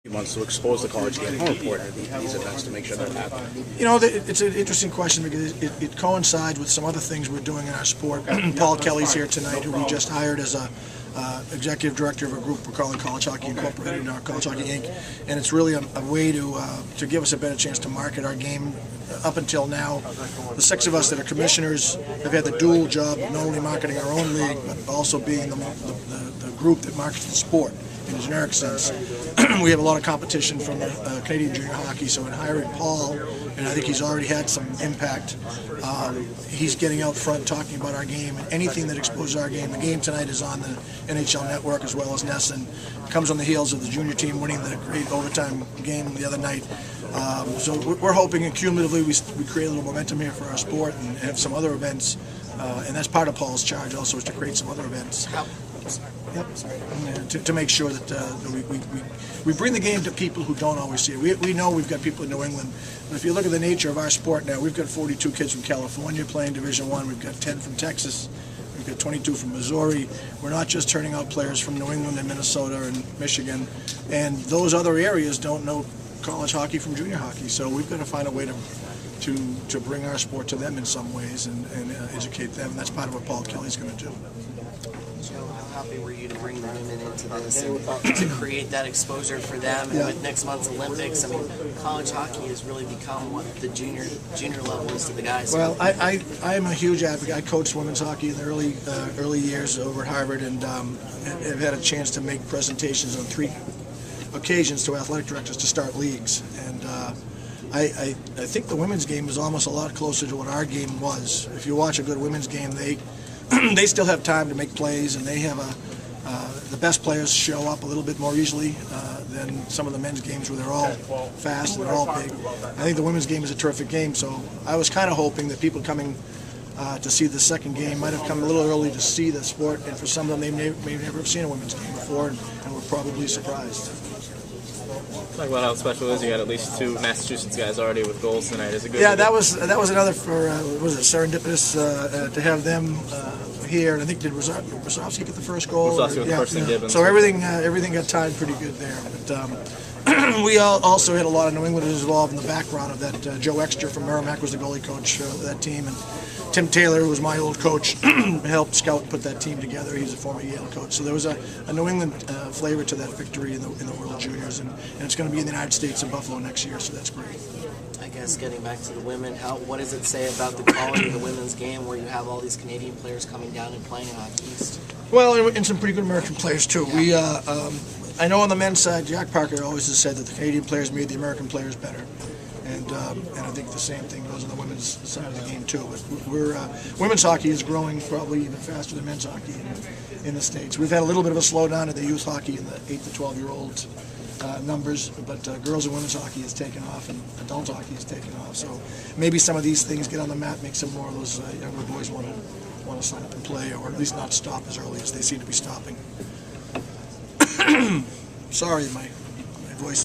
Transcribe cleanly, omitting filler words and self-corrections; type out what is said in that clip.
He wants to expose the college game. How important are these events to make sure that happens? You know, it's an interesting question because it coincides with some other things we're doing in our sport. Paul Kelly's here tonight, who we just hired as a executive director of a group we're calling College Hockey Incorporated, now College Hockey Inc. And it's really a way to give us a better chance to market our game. Up until now, the 6 of us that are commissioners have had the dual job of not only marketing our own league, but also being the group that markets the sport in a generic sense. We have a lot of competition from Canadian junior hockey, so in hiring Paul, and I think he's already had some impact, he's getting out front talking about our game and anything that exposes our game. The game tonight is on the NHL Network as well as NESN. Comes on the heels of the junior team winning the great overtime game the other night. So we're hoping cumulatively we create a little momentum here for our sport and have some other events, and that's part of Paul's charge also, is to create some other events. To make sure that we bring the game to people who don't always see it. We know we've got people in New England, but if you look at the nature of our sport now, we've got 42 kids from California playing Division I, we've got 10 from Texas, we've got 22 from Missouri. We're not just turning out players from New England and Minnesota and Michigan, and those other areas don't know college hockey from junior hockey, so we've got to find a way to bring our sport to them in some ways and educate them, and that's part of what Paul Kelly's going to do. Joe, how happy were you to bring the women into this and to create that exposure for them? And with next month's Olympics, I mean, college hockey has really become what the junior level is to the guys. Well, I am a huge advocate. I coached women's hockey in the early years over at Harvard, and have had a chance to make presentations on 3 occasions to athletic directors to start leagues. And I think the women's game is almost a lot closer to what our game was. If you watch a good women's game, they still have time to make plays, and they have the best players show up a little bit more easily than some of the men's games where they're all fast and they're all big. I think the women's game is a terrific game, so I was kind of hoping that people coming to see the second game might have come a little early to see the sport, and for some of them they may never have seen a women's game before and were probably surprised. Talk about how special it is. You got at least 2 Massachusetts guys already with goals tonight. Is it good? Yeah, that was another was it serendipitous to have them here. And I think did Rosowski get the first goal? Rosowski with the first and Gibbons. So everything got tied pretty good there. But we also had a lot of New Englanders involved in the background of that. Joe Extra from Merrimack was the goalie coach of that team, and Tim Taylor, who was my old coach, helped scout put that team together. He's a former Yale coach. So there was a New England flavor to that victory in the World Juniors, and it's going to be in the United States in Buffalo next year, so that's great. I guess getting back to the women, what does it say about the quality of the women's game where you have all these Canadian players coming down and playing out East? Well, and some pretty good American players too. Yeah. I know on the men's side, Jack Parker always has said that the Canadian players made the American players better. And I think the same thing goes on the women's side of the game too. But women's hockey is growing probably even faster than men's hockey in the States. We've had a little bit of a slowdown in the youth hockey in the 8 to 12-year-old numbers, but girls and women's hockey has taken off, and adult hockey has taken off. So maybe some of these things get on the mat, make some more of those younger boys want to sign up and play, or at least not stop as early as they seem to be stopping. Sorry, my voice.